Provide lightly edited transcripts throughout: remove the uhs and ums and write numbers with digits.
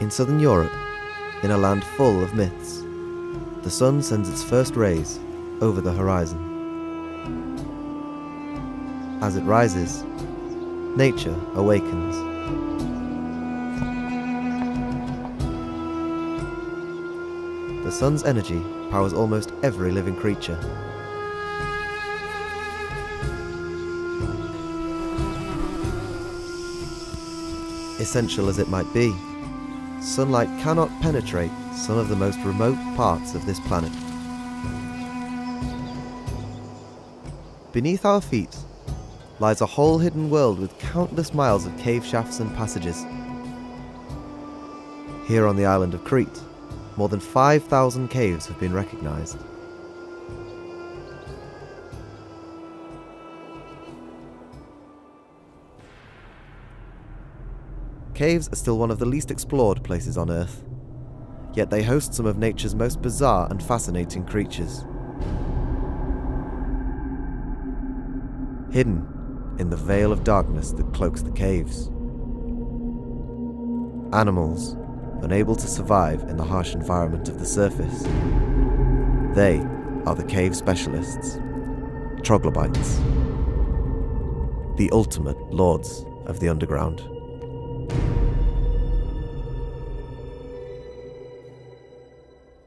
In southern Europe, in a land full of myths, the sun sends its first rays over the horizon. As it rises, nature awakens. The sun's energy powers almost every living creature. Essential as it might be, sunlight cannot penetrate some of the most remote parts of this planet. Beneath our feet lies a whole hidden world with countless miles of cave shafts and passages. Here on the island of Crete, more than 5,000 caves have been recognized. Caves are still one of the least explored places on Earth, yet they host some of nature's most bizarre and fascinating creatures. Hidden in the veil of darkness that cloaks the caves. Animals unable to survive in the harsh environment of the surface. They are the cave specialists, troglobites, the ultimate lords of the underground.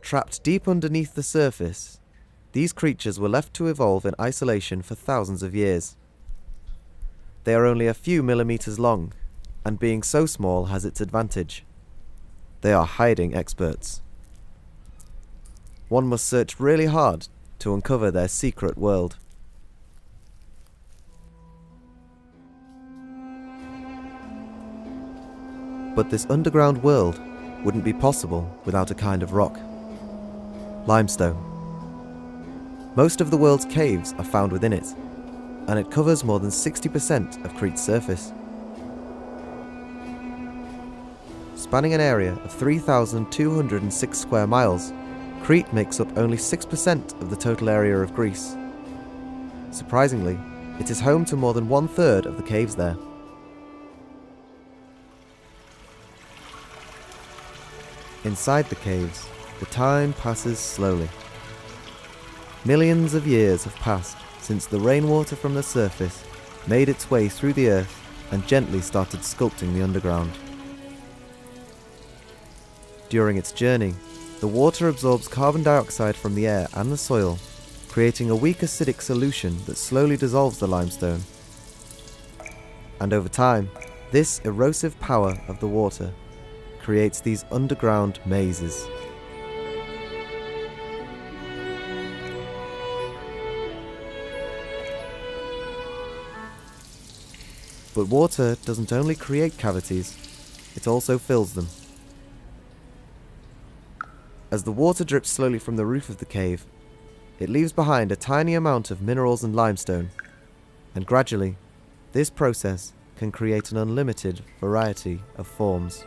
Trapped deep underneath the surface, these creatures were left to evolve in isolation for thousands of years. They are only a few millimeters long, and being so small has its advantage. They are hiding experts. One must search really hard to uncover their secret world. But this underground world wouldn't be possible without a kind of rock. Limestone. Most of the world's caves are found within it, and it covers more than 60% of Crete's surface. Spanning an area of 3,206 square miles, Crete makes up only 6% of the total area of Greece. Surprisingly, it is home to more than 1/3 of the caves there. Inside the caves, the time passes slowly. Millions of years have passed since the rainwater from the surface made its way through the earth and gently started sculpting the underground. During its journey, the water absorbs carbon dioxide from the air and the soil, creating a weak acidic solution that slowly dissolves the limestone. And over time, this erosive power of the water creates these underground mazes. But water doesn't only create cavities, it also fills them. As the water drips slowly from the roof of the cave, it leaves behind a tiny amount of minerals and limestone, and gradually, this process can create an unlimited variety of forms.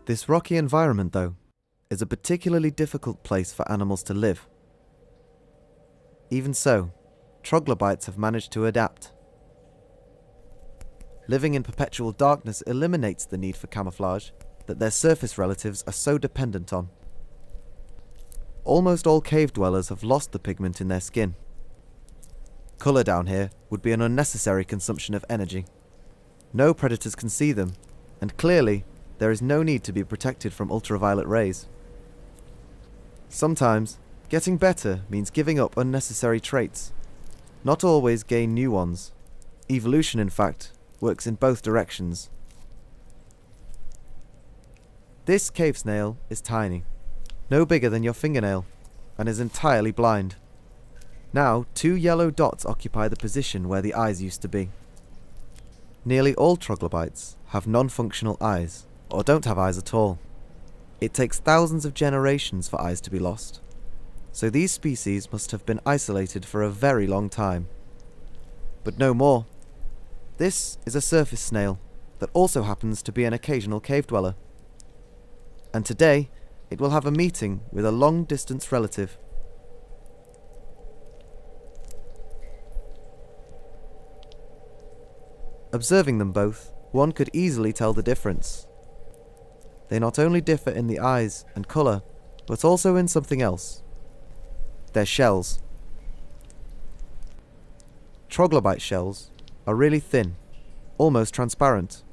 This rocky environment, though, is a particularly difficult place for animals to live. Even so, troglobites have managed to adapt. Living in perpetual darkness eliminates the need for camouflage that their surface relatives are so dependent on. Almost all cave dwellers have lost the pigment in their skin. Colour down here would be an unnecessary consumption of energy. No predators can see them, and clearly, there is no need to be protected from ultraviolet rays. Sometimes, getting better means giving up unnecessary traits. Not always gain new ones. Evolution, in fact, works in both directions. This cave snail is tiny, no bigger than your fingernail, and is entirely blind. Now, 2 yellow dots occupy the position where the eyes used to be. Nearly all troglobites have non-functional eyes, or don't have eyes at all. It takes thousands of generations for eyes to be lost, so these species must have been isolated for a very long time. but no more. This is a surface snail that also happens to be an occasional cave dweller. And today, it will have a meeting with a long-distance relative. Observing them both, one could easily tell the difference. They not only differ in the eyes and colour, but also in something else. Their shells. Troglobite shells are really thin, almost transparent,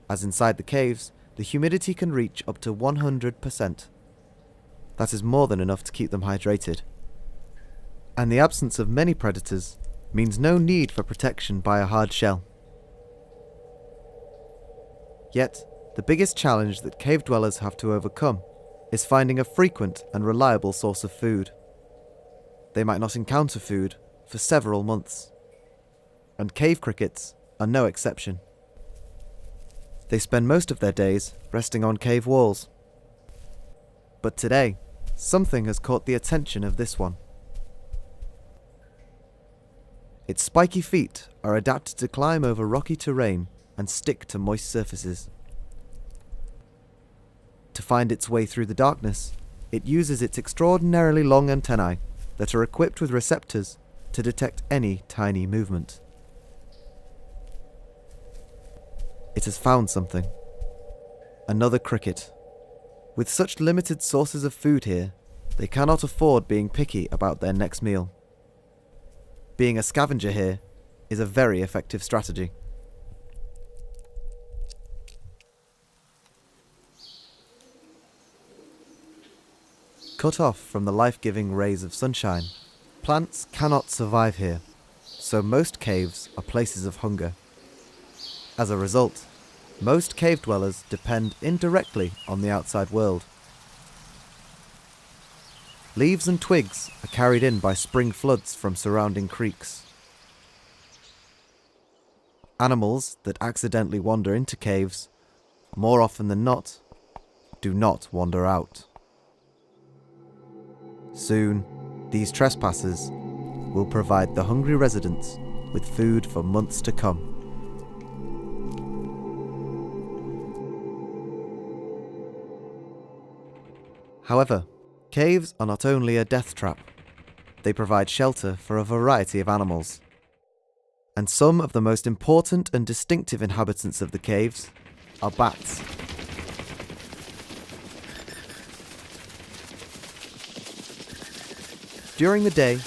as inside the caves, the humidity can reach up to 100%. That is more than enough to keep them hydrated. And the absence of many predators means no need for protection by a hard shell. Yet, the biggest challenge that cave dwellers have to overcome is finding a frequent and reliable source of food. They might not encounter food for several months, and cave crickets are no exception. They spend most of their days resting on cave walls. But today, something has caught the attention of this one. Its spiky feet are adapted to climb over rocky terrain and stick to moist surfaces. To find its way through the darkness, it uses its extraordinarily long antennae that are equipped with receptors to detect any tiny movement. It has found something. Another cricket. With such limited sources of food here, they cannot afford being picky about their next meal. Being a scavenger here is a very effective strategy. Cut off from the life-giving rays of sunshine, plants cannot survive here, so most caves are places of hunger. As a result, most cave dwellers depend indirectly on the outside world. Leaves and twigs are carried in by spring floods from surrounding creeks. Animals that accidentally wander into caves, more often than not, do not wander out. Soon, these trespassers will provide the hungry residents with food for months to come. However, caves are not only a death trap, they provide shelter for a variety of animals. And some of the most important and distinctive inhabitants of the caves are bats. During the day,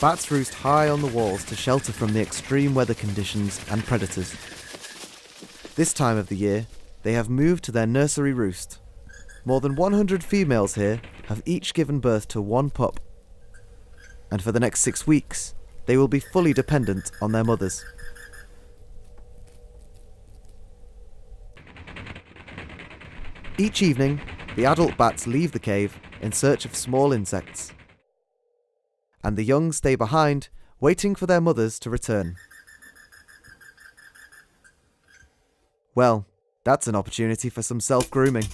bats roost high on the walls to shelter from the extreme weather conditions and predators. This time of the year, they have moved to their nursery roost. More than 100 females here have each given birth to one pup. And for the next 6 weeks, they will be fully dependent on their mothers. Each evening, the adult bats leave the cave in search of small insects. And the young stay behind, waiting for their mothers to return. Well, that's an opportunity for some self-grooming.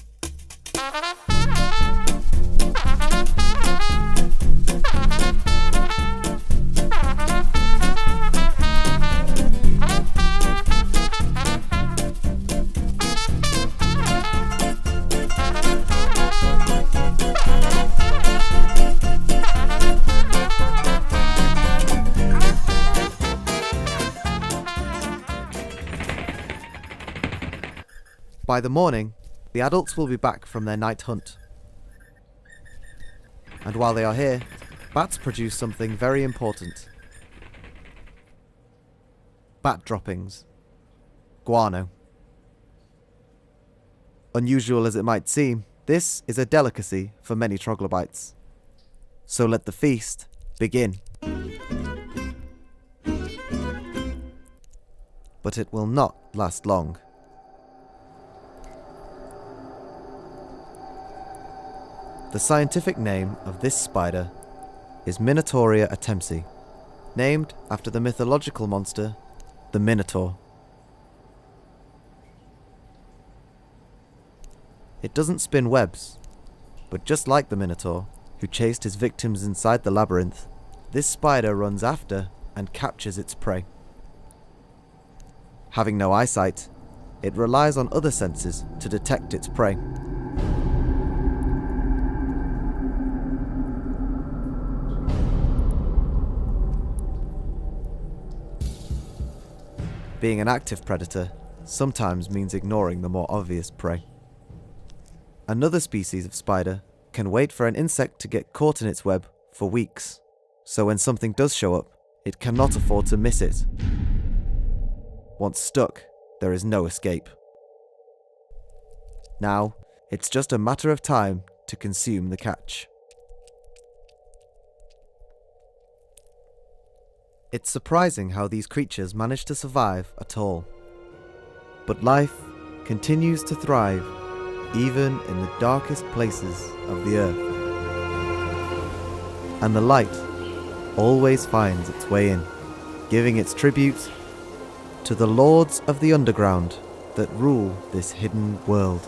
By the morning, the adults will be back from their night hunt. And while they are here, bats produce something very important. Bat droppings. Guano. Unusual as it might seem, this is a delicacy for many troglobites. So let the feast begin. But it will not last long. The scientific name of this spider is Minotauria atemsi, named after the mythological monster, the Minotaur. It doesn't spin webs, but just like the Minotaur, who chased his victims inside the labyrinth, this spider runs after and captures its prey. Having no eyesight, it relies on other senses to detect its prey. Being an active predator sometimes means ignoring the more obvious prey. Another species of spider can wait for an insect to get caught in its web for weeks, so when something does show up, it cannot afford to miss it. Once stuck, there is no escape. Now, it's just a matter of time to consume the catch. It's surprising how these creatures manage to survive at all. But life continues to thrive even in the darkest places of the earth. And the light always finds its way in, giving its tribute to the lords of the underground that rule this hidden world.